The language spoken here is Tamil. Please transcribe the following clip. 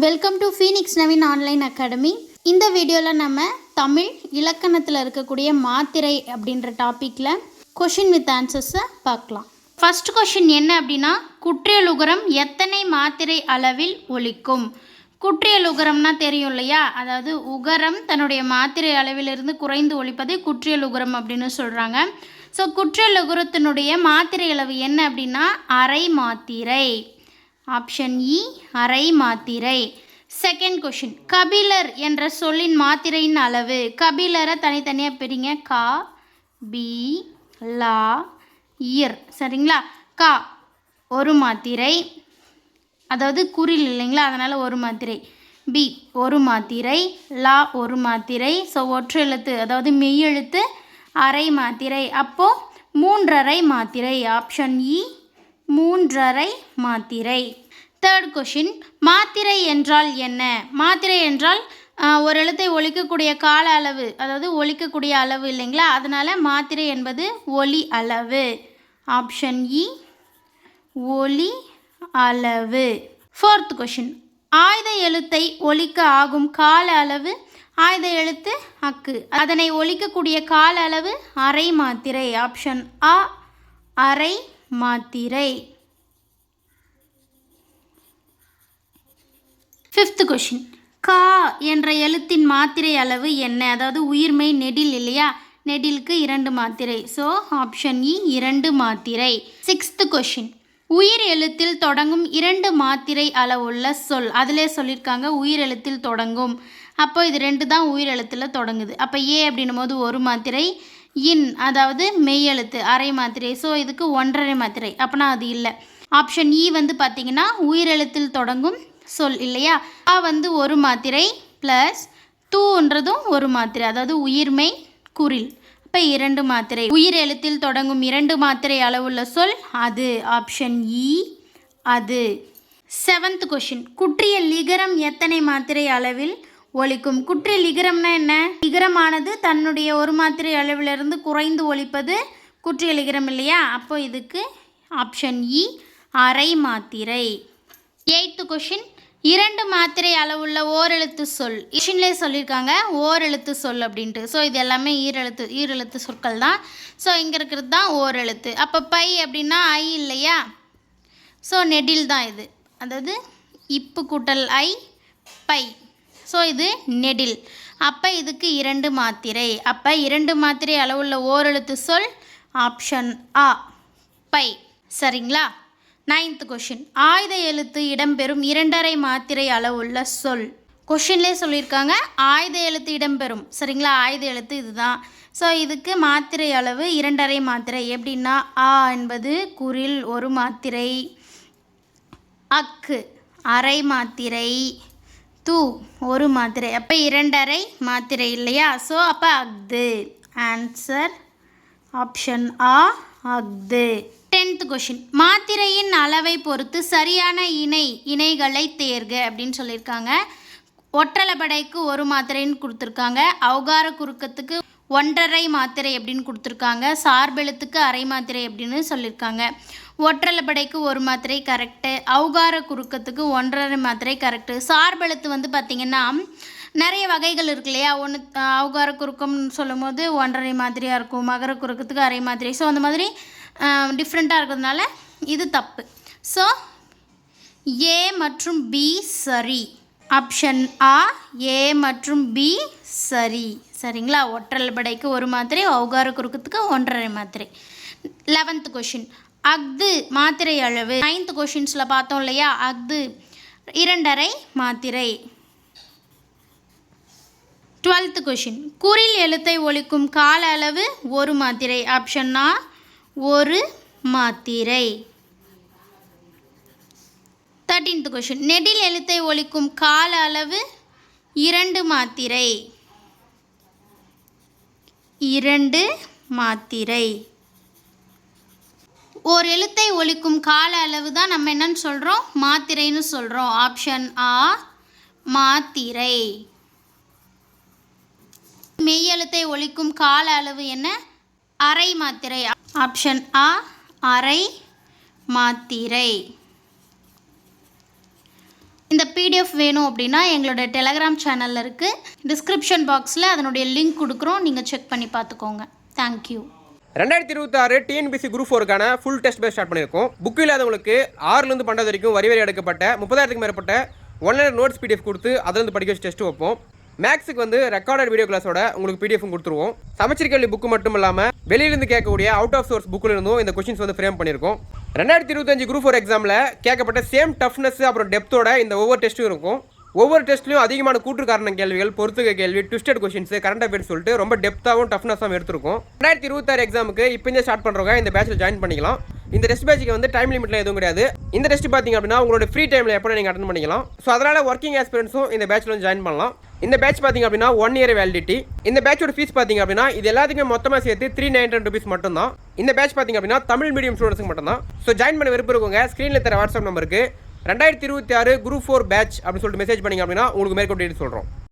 Welcome to Phoenix Naveen online academy. இந்த வீடியோவில் நம்ம தமிழ் இலக்கணத்தில் இருக்கக்கூடிய மாத்திரை அப்படின்ற டாப்பிக்கில் கொஷின் வித் ஆன்சர்ஸை பார்க்கலாம். ஃபர்ஸ்ட் கொஷின் என்ன அப்படின்னா, குற்றியலுகரம் எத்தனை மாத்திரை அளவில் ஒலிக்கும்? குற்றியலுகரம்னா தெரியும் இல்லையா? அதாவது உகரம் தன்னுடைய மாத்திரை அளவிலிருந்து குறைந்து ஒலிப்பதை குற்றியலுகரம் அப்படின்னு சொல்கிறாங்க. ஸோ குற்றியலுகரத்தினுடைய மாத்திரை அளவு என்ன அப்படின்னா அரை மாத்திரை. ஆப்ஷன் இ அரை மாத்திரை. செகண்ட் கொஷின், கபிலர் என்ற சொல்லின் மாத்திரையின் அளவு. கபிலரை தனித்தனியாக பிரிங்க. கா பி லா இர். சரிங்களா? கா ஒரு மாத்திரை, அதாவது குறில் இல்லைங்களா, அதனால் ஒரு மாத்திரை. பி ஒரு மாத்திரை, லா ஒரு மாத்திரை. ஸோ ஒற்று எழுத்து அதாவது மெய் எழுத்து அரை மாத்திரை. அப்போது 3½ மாத்திரை. ஆப்ஷன் இ 3½ மாத்திரை. தேர்ட் கொஷின், மாத்திரை என்றால் என்ன? மாத்திரை என்றால் ஒரு எழுத்தை ஒலிக்கக்கூடிய கால அளவு, அதாவது ஒலிக்கக்கூடிய அளவு இல்லைங்களா, அதனால் மாத்திரை என்பது ஒலி அளவு. ஆப்ஷன் இ ஒலி அளவு. ஃபோர்த் கொஷின், ஆயுத எழுத்தை ஒலிக்க ஆகும் கால அளவு. ஆயுத எழுத்து அக்கு, அதனை ஒலிக்கக்கூடிய கால அளவு அரை மாத்திரை. ஆப்ஷன் ஆ அரை மாத்திரை. ஃபிஃப்த் கொஷின், கா என்ற எழுத்தின் மாத்திரை அளவு என்ன? அதாவது உயிர்மெய் நெடில் இல்லையா, நெடிலுக்கு 2 மாத்திரை. ஸோ ஆப்ஷன் இ 2 மாத்திரை. சிக்ஸ்த் கொஷின், உயிர் எழுத்தில் தொடங்கும் 2 மாத்திரை அளவுள்ள சொல். அதிலே சொல்லியிருக்காங்க உயிர் எழுத்தில் தொடங்கும். அப்போ இது 2 தான் உயிர் எழுத்தில் தொடங்குது. அப்போ ஏ அப்படின்னும் போது ஒரு மாத்திரை, இன் அதாவது மெய் எழுத்து அரை மாத்திரை. ஸோ இதுக்கு 1½ மாத்திரை. அப்போனா அது இல்லை. ஆப்ஷன் இ பார்த்திங்கன்னா உயிர் எழுத்தில் தொடங்கும் சொல் இல்லையா, ஆ ஒரு மாத்திரை ப்ளஸ் தூன்றதும் ஒரு மாத்திரை, அதாவது உயிர்மெய் குறில். இப்போ 2 மாத்திரை. உயிர் எழுத்தில் தொடங்கும் 2 மாத்திரை அளவுள்ள சொல் அது. ஆப்ஷன் இ அது. செவன்த் கொஷின், குற்றிய லிகரம் எத்தனை மாத்திரை அளவில் ஒலிக்கும்? குற்றிய லிகரம்னா என்ன? லிகரமானது தன்னுடைய ஒரு மாத்திரை அளவிலிருந்து குறைந்து ஒலிப்பது குற்றிய லிகரம் இல்லையா? அப்போ இதுக்கு ஆப்ஷன் இ அரை மாத்திரை. எய்த்து கொஷின், 2 மாத்திரை அளவுள்ள ஓரெழுத்து சொல். கொஷின்லேயே சொல்லியிருக்காங்க ஓரெழுத்து சொல் அப்படின்ட்டு. ஸோ இது எல்லாமே ஈரெழுத்து சொற்கள் தான். ஸோ இங்கே இருக்கிறது தான் ஓரெழுத்து. அப்போ பை அப்படின்னா ஐ இல்லையா? ஸோ நெடில் தான் இது, அதாவது இப்பு கூட்டல் ஐ பை. ஸோ இது நெடில். அப்போ இதுக்கு 2 மாத்திரை. அப்போ 2 மாத்திரை அளவுள்ள ஓரெழுத்து சொல் ஆப்ஷன் ஆ பை. சரிங்களா? நைன்த் கொஷின், ஆயுத எழுத்து இடம்பெறும் 2½ மாத்திரை அளவுள்ள சொல். கொஷின்லேயே சொல்லியிருக்காங்க ஆயுத எழுத்து இடம்பெறும். சரிங்களா? ஆயுத எழுத்து இதுதான். ஸோ இதுக்கு மாத்திரை அளவு 2½ மாத்திரை. எப்படின்னா ஆ என்பது குறில் ஒரு மாத்திரை, அக்கு அரை மாத்திரை, தூ ஒரு மாத்திரை. அப்போ 2½ மாத்திரை இல்லையா? ஸோ அப்போ அஃது. ஆன்சர் ஆப்ஷன் ஆ அஃது. 10th கொஷின், மாத்திரையின் அளவை பொறுத்து சரியான இணைகளை தேர்க அப்படின்னு சொல்லியிருக்காங்க. ஒற்றளபடைக்கு ஒரு மாத்திரைன்னு கொடுத்துருக்காங்க. அவுகார குறுக்கத்துக்கு 1½ மாத்திரை அப்படின்னு கொடுத்துருக்காங்க. சார்பெழுத்துக்கு அரை மாத்திரை அப்படின்னு சொல்லியிருக்காங்க. ஒற்றளபடைக்கு ஒரு மாத்திரை கரெக்டு. அவுகார குறுக்கத்துக்கு 1½ மாத்திரை கரெக்டு. சார்பெழுத்து பார்த்திங்கன்னா நிறைய வகைகள் இருக்கு இல்லையா? ஒன்று அவுகார குறுக்கம்னு சொல்லும் போது 1½ மாத்திரையாக இருக்கும், மகர குறுக்கத்துக்கு அரை மாத்திரை. ஸோ அந்த மாதிரி டிஃப்ரெண்ட்டாக இருக்கிறதுனால இது தப்பு. ஸோ ஏ மற்றும் பி சரி. ஆப்ஷன் ஆ ஏ மற்றும் பி சரி. சரிங்களா? ஒற்றளபடைக்கு ஒரு மாத்திரை, அவுகார குறுக்கத்துக்கு 1½ மாத்திரை. 11th கொஷின், அஃது மாத்திரை அளவு. 9th கொஷின்ஸில் பார்த்தோம் இல்லையா, அஃது 2½ மாத்திரை. 12th கொஷின், குறில் எழுத்தை ஒலிக்கும் கால அளவு ஒரு மாத்திரை. ஆப்ஷன் ஆ ஒரு மாத்திரை. 13th கொஷின், நெடில் எழுத்தை ஒலிக்கும் கால அளவு 2 மாத்திரை. 2 மாத்திரை. ஒரு எழுத்தை ஒலிக்கும் கால அளவு தான் நம்ம என்னன்னு சொல்கிறோம்? மாத்திரைன்னு சொல்கிறோம். ஆப்ஷன் ஆ மாத்திரை. மெய் எழுத்தை ஒலிக்கும் கால அளவு என்ன? அரை மாத்திரை. ஆப்ஷன் ஆ அரை மாத்திரை. இந்த பிடிஎஃப் வேணும் அப்படின்னா எங்களோட டெலகிராம் சேனலில் இருக்குது. டிஸ்கிரிப்ஷன் பாக்ஸில் அதனுடைய லிங்க் கொடுக்குறோம், நீங்கள் செக் பண்ணி பார்த்துக்கோங்க. தேங்க்யூ. 2026 டிஎன்பிசி குரூப் 4க்கான ஃபுல் டெஸ்ட் பேஸ் ஸ்டார்ட் பண்ணியிருக்கோம். புக் இல்லாதவங்களுக்கு 6லேருந்து 12 வரைக்கும் வரி எடுக்கப்பட்ட 30,000க்கு மேற்பட்ட ஒன்லைன் நோட்ஸ் பிடிஎஃப் கொடுத்து அதிலிருந்து படிக்க வச்சு டெஸ்ட் வைப்போம். மேக்ஸுக்கு வந்து ரெக்கார்டட் வீடியோ கிளாஸோட உங்களுக்கு பிடிஎஃப் கொடுத்துருவோம். சமச்சீர் கேள்வி புக்கு மட்டும் இல்லாமல் வெளியிலிருந்து கேட்கக்கூடிய அவுட் ஆஃப் சோர்ஸ் புக்கில் இருந்தும் இந்த கொஸ்டின்ஸ் வந்து ஃப்ரேம் பண்ணியிருக்கோம். 2025 குரூப் 4 எக்ஸாமில் கேட்கப்பட்ட சேம் டஃப்னஸ் அப்புறம் டெப்த்தோட இந்த ஒவ்வொரு டெஸ்ட்டும் இருக்கும். ஒவ்வொரு டெஸ்ட்லையும் அதிகமான கூற்று காரண கேள்விகள், பொறுத்துக்க கேள்வி, ட்விஸ்டட் கொஸ்டின்ஸ், கரண்ட் அஃபேர்ஸ் சொல்லிட்டு ரொம்ப டெப்த்தாகவும் டஃப்னஸாகவும் எடுத்திருக்கும். 2026 எக்ஸாமுக்கு இப்போ ஸ்டார்ட் பண்ணுறவங்க இந்த பேட்சில் ஜாயின் பண்ணிக்கலாம். இந்த டெஸ்ட் பேட்சுக்கு வந்து டைம் லிமிட்லாம் எதுவும் கிடையாது. இந்த டெஸ்ட் பார்த்தீங்க அப்படின்னா உங்களோட ஃப்ரீ டைமில் எப்போ நீங்கள் அட்டன் பண்ணிக்கலாம். ஸோ அதனால் ஒர்க்கிங் ஆஸ்பிரன்ஸும் இந்த பேட்சில் வந்து ஜாயின் பண்ணலாம். இந்த பேட்ச் பார்த்தீங்க அப்படின்னா 1 இயர் வேலிடிட்டி. இந்த பேட்சோட ஃபீஸ் பார்த்தீங்க அப்படின்னா இது எல்லாத்துக்குமே மொத்தமாக சேர்த்து 399 rupees மட்டும்தான். இந்த பேட்ச் பார்த்தீங்க அப்படின்னா தமிழ் மீடியம் ஸ்டூடெண்ட்ஸுக்கு மட்டும்தான். ஸோ ஜாயின் பண்ண விருப்பம் இருக்கவங்க ஸ்க்ரீனில் தர வாட்ஸ்அப் நம்பருக்கு 2026 குரூப் 4 பேட்ச் அப்படின்னு சொல்லிட்டு மெசேஜ் பண்ணிங்க அப்படின்னா உங்களுக்கு மேற்கொண்டு சொல்கிறோம்.